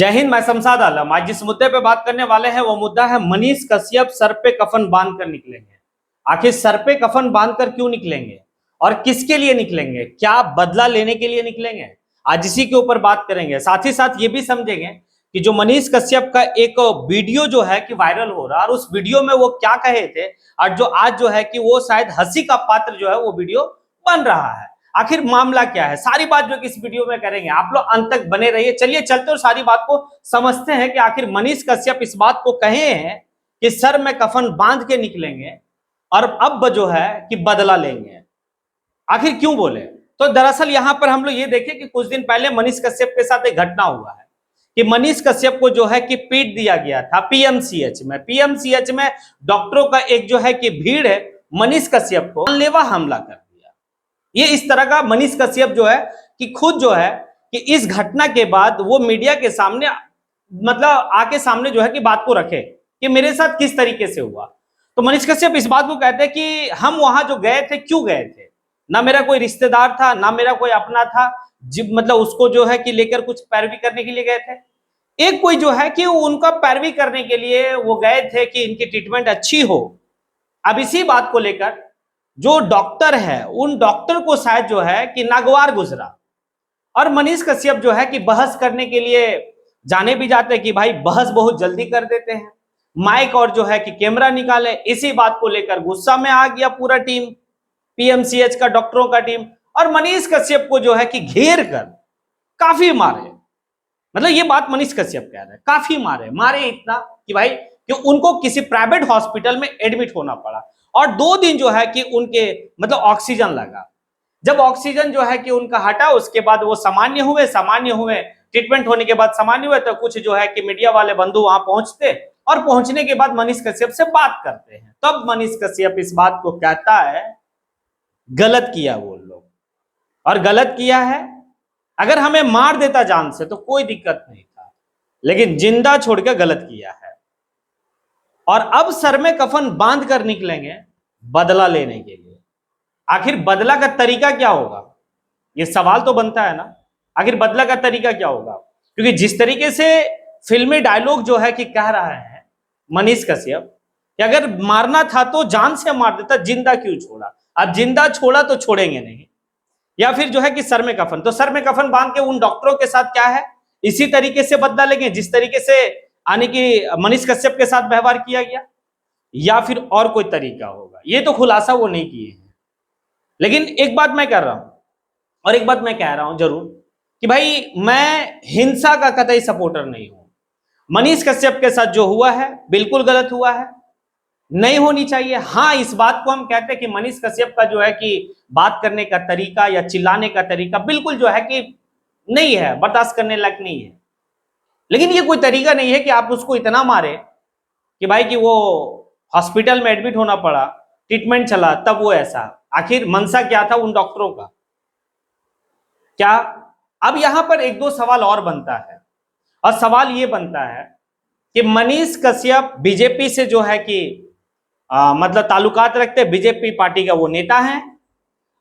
जय हिंद। मैं शमशाद आलम। आज जिस मुद्दे पे बात करने वाले हैं वो मुद्दा है मनीष कश्यप सर पे कफन बांध कर निकलेंगे। आखिर सर पे कफन बांध कर क्यों निकलेंगे और किसके लिए निकलेंगे? क्या बदला लेने के लिए निकलेंगे? आज इसी के ऊपर बात करेंगे। साथ ही साथ ये भी समझेंगे कि जो मनीष कश्यप का एक वीडियो जो है कि वायरल हो रहा है और उस वीडियो में वो क्या कहे थे और जो आज जो है कि वो शायद हंसी का पात्र जो है वो वीडियो बन रहा है। आखिर मामला क्या है, सारी बात जो कि इस वीडियो में करेंगे। आप लोग अंत तक बने रहिए। चलिए चलते और सारी बात को समझते हैं कि आखिर मनीष कश्यप इस बात को कहे हैं कि सर में कफन बांध के निकलेंगे और अब जो है कि बदला लेंगे। आखिर क्यों बोले? तो दरअसल यहां पर हम लोग ये देखें कि कुछ दिन पहले मनीष कश्यप के साथ एक घटना हुआ है कि मनीष कश्यप को जो है कि पीट दिया गया था पीएमसीएच में। पीएमसीएच में डॉक्टरों का एक जो है कि भीड़ है मनीष कश्यप को जानलेवा हमला कर दिया। ये इस तरह का मनीष कश्यप जो है कि खुद जो है कि इस घटना के बाद वो मीडिया के सामने मतलब आके सामने जो है कि बात को रखे कि मेरे साथ किस तरीके से हुआ। तो मनीष कश्यप इस बात को कहते हैं कि हम वहां जो गए थे क्यों गए थे, ना मेरा कोई रिश्तेदार था ना मेरा कोई अपना था, मतलब उसको जो है कि लेकर कुछ पैरवी करने के लिए गए थे। एक कोई जो है कि उनका पैरवी करने के लिए वो गए थे कि इनकी ट्रीटमेंट अच्छी हो। अब इसी बात को लेकर जो डॉक्टर है उन डॉक्टर को शायद जो है कि नागवार गुजरा और मनीष कश्यप जो है कि बहस करने के लिए जाने भी जाते हैं कि भाई बहस बहुत जल्दी कर देते हैं, माइक और जो है कि कैमरा निकाले। इसी बात को लेकर गुस्सा में आ गया पूरा टीम, पीएमसीएच का डॉक्टरों का टीम, और मनीष कश्यप को जो है कि घेर कर काफी मारे। मतलब ये बात मनीष कश्यप कह रहे हैं, काफी मारे इतना कि भाई कि उनको किसी प्राइवेट हॉस्पिटल में एडमिट होना पड़ा और 2 दिन जो है कि उनके मतलब ऑक्सीजन लगा। जब ऑक्सीजन जो है कि उनका हटा उसके बाद वो सामान्य हुए ट्रीटमेंट होने के बाद सामान्य हुए तो कुछ जो है कि मीडिया वाले बंधु वहां पहुंचते और पहुंचने के बाद मनीष कश्यप से बात करते हैं। तब मनीष कश्यप इस बात को कहता है गलत किया वो लोग, और गलत किया है। अगर हमें मार देता जान से तो कोई दिक्कत नहीं था, लेकिन जिंदा छोड़ के गलत किया है और अब सर में कफन बांध कर निकलेंगे बदला लेने के लिए। आखिर बदला का तरीका क्या होगा, ये सवाल तो बनता है ना। आखिर बदला का तरीका क्या होगा? क्योंकि जिस तरीके से फिल्मी डायलॉग जो है कि कह रहा है मनीष कश्यप कि अगर मारना था तो जान से मार देता, जिंदा क्यों छोड़ा? अब जिंदा छोड़ा तो छोड़ेंगे नहीं, या फिर जो है कि सर में कफन, तो सर में कफन बांध के उन डॉक्टरों के साथ क्या है इसी तरीके से बदला लेंगे जिस तरीके से आने की मनीष कश्यप के साथ व्यवहार किया गया, या फिर और कोई तरीका होगा? ये तो खुलासा वो नहीं किए हैं। लेकिन एक बात मैं कर रहा हूं और एक बात मैं कह रहा हूं जरूर कि भाई मैं हिंसा का कतई सपोर्टर नहीं हूं। मनीष कश्यप के साथ जो हुआ है बिल्कुल गलत हुआ है, नहीं होनी चाहिए। हाँ, इस बात को हम कहते हैं कि मनीष कश्यप का जो है कि बात करने का तरीका या चिल्लाने का तरीका बिल्कुल जो है कि नहीं है, बर्दाश्त करने लायक नहीं है। लेकिन ये कोई तरीका नहीं है कि आप उसको इतना मारे कि भाई कि वो हॉस्पिटल में एडमिट होना पड़ा, ट्रीटमेंट चला, तब वो ऐसा। आखिर मंशा क्या था उन डॉक्टरों का? क्या अब यहां पर 1-2 सवाल और बनता है, और सवाल ये बनता है कि मनीष कश्यप बीजेपी से जो है कि मतलब ताल्लुकात रखते, बीजेपी पार्टी का वो नेता है।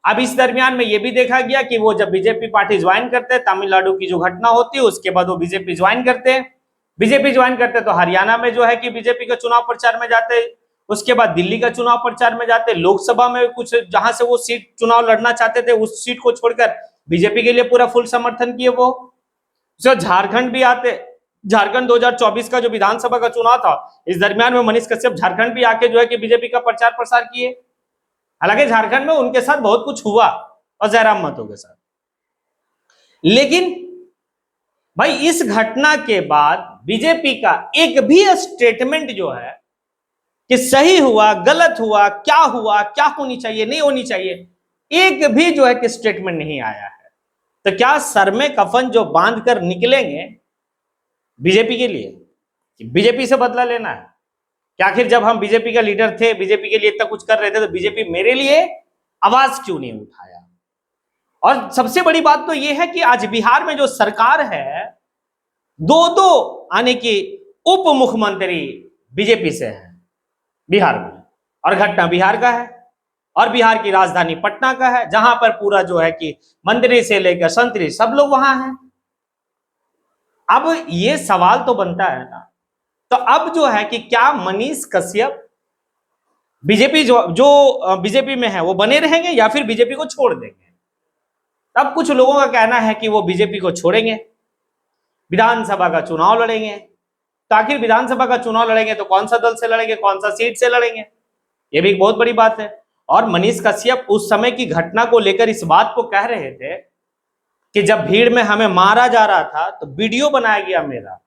अब इस दरमियान में ये भी देखा गया कि वो जब बीजेपी पार्टी ज्वाइन करते हैं, तमिलनाडु की जो घटना होती है उसके बाद वो बीजेपी ज्वाइन करते हैं। बीजेपी ज्वाइन करते तो हरियाणा में जो है कि बीजेपी का चुनाव प्रचार में जाते, उसके बाद दिल्ली का चुनाव प्रचार में जाते, लोकसभा में कुछ जहां से वो सीट चुनाव लड़ना चाहते थे उस सीट को छोड़कर बीजेपी के लिए पूरा फुल समर्थन किए वो। झारखंड भी आते, झारखंड 2024 का जो विधानसभा का चुनाव था इस दरमियान में मनीष कश्यप झारखंड भी आके जो है कि बीजेपी का प्रचार प्रसार किए। हालांकि झारखंड में उनके साथ बहुत कुछ हुआ और जयराम महतो के साथ, लेकिन भाई इस घटना के बाद बीजेपी का एक भी स्टेटमेंट जो है कि सही हुआ गलत हुआ क्या होनी चाहिए नहीं होनी चाहिए, एक भी जो है कि स्टेटमेंट नहीं आया है। तो क्या सर में कफन जो बांध कर निकलेंगे बीजेपी के लिए, बीजेपी से बदला लेना है? कि आखिर जब हम बीजेपी का लीडर थे, बीजेपी के लिए इतना कुछ कर रहे थे, तो बीजेपी मेरे लिए आवाज क्यों नहीं उठाया? और सबसे बड़ी बात तो यह है कि आज बिहार में जो सरकार है, 2 आने की उप मुख्यमंत्री बीजेपी से हैं बिहार में, और घटना बिहार का है और बिहार की राजधानी पटना का है, जहां पर पूरा जो है कि मंत्री से लेकर संतरी सब लोग वहां हैं। अब ये सवाल तो बनता है ना, तो अब जो है कि क्या मनीष कश्यप बीजेपी जो बीजेपी में है वो बने रहेंगे या फिर बीजेपी को छोड़ देंगे? तब कुछ लोगों का कहना है कि वो बीजेपी को छोड़ेंगे, विधानसभा का चुनाव लड़ेंगे। तो आखिर विधानसभा का चुनाव लड़ेंगे तो कौन सा दल से लड़ेंगे, कौन सा सीट से लड़ेंगे, ये भी एक बहुत बड़ी बात है। और मनीष कश्यप उस समय की घटना को लेकर इस बात को कह रहे थे कि जब भीड़ में हमें मारा जा रहा था तो वीडियो बनाया गया मेरा,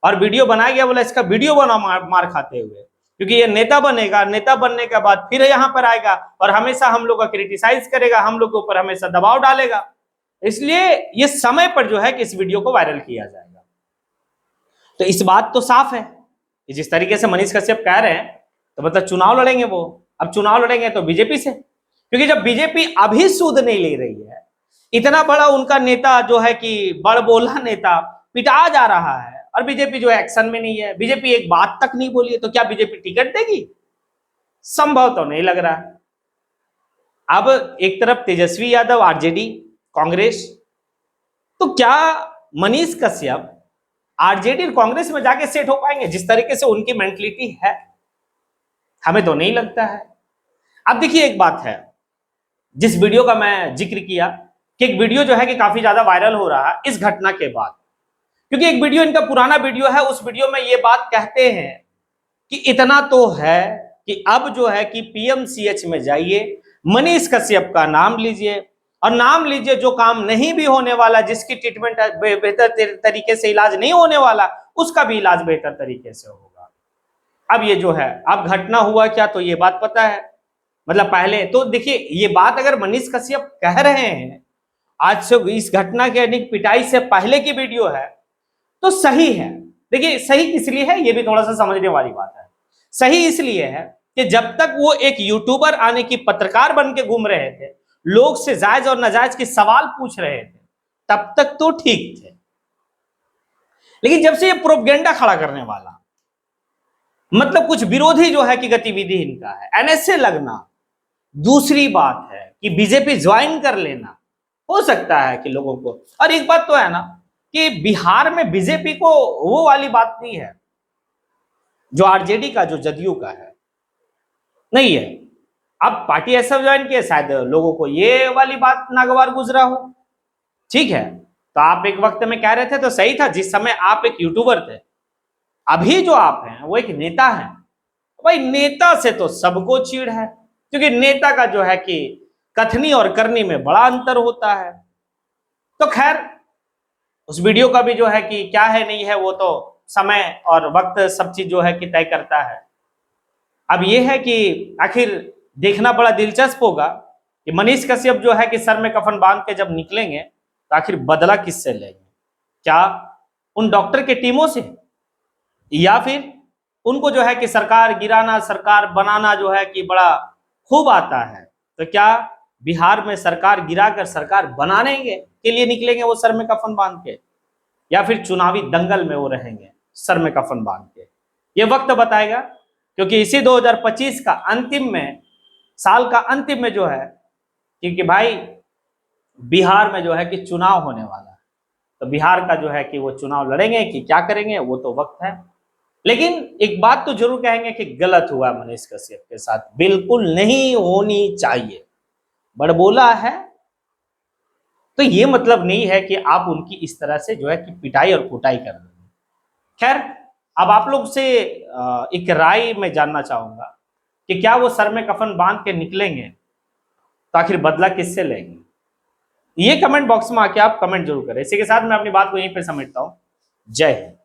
और वीडियो बनाया गया, बोला इसका वीडियो बना मार खाते हुए, क्योंकि ये नेता बनेगा, नेता बनने के बाद फिर यहाँ पर आएगा और हमेशा हम लोग का क्रिटिसाइज करेगा, हम लोग के ऊपर हमेशा दबाव डालेगा, इसलिए ये समय पर जो है कि इस वीडियो को वायरल किया जाएगा। तो इस बात तो साफ है कि जिस तरीके से मनीष कश्यप कह रहे हैं तो मतलब चुनाव लड़ेंगे वो। अब चुनाव लड़ेंगे तो बीजेपी से, क्योंकि जब बीजेपी अभी सूद नहीं ले रही है, इतना बड़ा उनका नेता जो है कि बड़बोला नेता पिटा जा रहा है और बीजेपी जो है एक्शन में नहीं है, बीजेपी एक बात तक नहीं बोली है, तो क्या बीजेपी टिकट देगी? संभव तो नहीं लग रहा है। अब एक तरफ तेजस्वी यादव आरजेडी कांग्रेस, तो क्या मनीष कश्यप आरजेडी और कांग्रेस में जाके सेट हो पाएंगे जिस तरीके से उनकी मेंटलिटी है? हमें तो नहीं लगता है। अब देखिए एक बात है, जिस वीडियो का मैं जिक्र किया कि एक वीडियो जो है कि काफी ज्यादा वायरल हो रहा है इस घटना के बाद, क्योंकि एक वीडियो इनका पुराना वीडियो है, उस वीडियो में ये बात कहते हैं कि इतना तो है कि अब जो है कि पीएमसीएच में जाइए, मनीष कश्यप का नाम लीजिए और नाम लीजिए, जो काम नहीं भी होने वाला, जिसकी ट्रीटमेंट बेहतर तरीके से इलाज नहीं होने वाला, उसका भी इलाज बेहतर तरीके से होगा। अब ये जो है, अब घटना हुआ क्या तो ये बात पता है, मतलब पहले तो देखिए ये बात अगर मनीष कश्यप कह रहे हैं आज से, इस घटना के पिटाई से पहले की वीडियो है, तो सही है। देखिए सही इसलिए है, ये भी थोड़ा सा समझने वाली बात है। सही इसलिए है कि जब तक वो एक यूट्यूबर आने की पत्रकार बन के घूम रहे थे, लोग से जायज और नाजायज के सवाल पूछ रहे थे, तब तक तो ठीक थे। लेकिन जब से ये प्रोपगेंडा खड़ा करने वाला, मतलब कुछ विरोधी जो है कि गतिविधि इनका है, एनएसए लगना, दूसरी बात है कि बीजेपी ज्वाइन कर लेना, हो सकता है कि लोगों को, और एक बात तो है ना कि बिहार में बीजेपी को वो वाली बात नहीं है जो आरजेडी का, जो जदयू का है, नहीं है। अब पार्टी ऐसा ज्वाइन किया, शायद लोगों को ये वाली बात नागवार गुजरा हो, ठीक है। तो आप एक वक्त में कह रहे थे तो सही था, जिस समय आप एक यूट्यूबर थे, अभी जो आप हैं वो एक नेता हैं। भाई नेता से तो सबको चीड़ है, क्योंकि नेता का जो है कि कथनी और करनी में बड़ा अंतर होता है। तो खैर उस वीडियो का भी जो है कि क्या है नहीं है वो तो समय और वक्त सब चीज जो है कि तय करता है। अब ये है कि आखिर देखना बड़ा दिलचस्प होगा कि मनीष कश्यप जो है कि सर में कफन बांध के जब निकलेंगे तो आखिर बदला किससे लेंगे? क्या उन डॉक्टर के टीमों से, या फिर उनको जो है कि सरकार गिराना, सरकार बनाना जो है कि बड़ा खूब आता है, तो क्या बिहार में सरकार गिराकर सरकार बनाने के लिए निकलेंगे वो सर में कफन बांध के, या फिर चुनावी दंगल में वो रहेंगे सर में कफन बांध के? ये वक्त बताएगा, क्योंकि इसी 2025 का अंतिम में, साल का अंतिम में जो है, क्योंकि भाई बिहार में जो है कि चुनाव होने वाला है, तो बिहार का जो है कि वो चुनाव लड़ेंगे कि क्या करेंगे वो तो वक्त है। लेकिन एक बात तो जरूर कहेंगे कि गलत हुआ मनीष कश्यप के साथ, बिल्कुल नहीं होनी चाहिए। बड़बोला है तो ये मतलब नहीं है कि आप उनकी इस तरह से जो है कि पिटाई और कुटाई कर रहे हैं। खैर अब आप लोग से एक राय मैं जानना चाहूंगा कि क्या वो सर में कफन बांध के निकलेंगे तो आखिर बदला किससे लेंगे? ये कमेंट बॉक्स में आके आप कमेंट जरूर करें। इसी के साथ मैं अपनी बात को यहीं पे समेटता हूं। जय हिंद।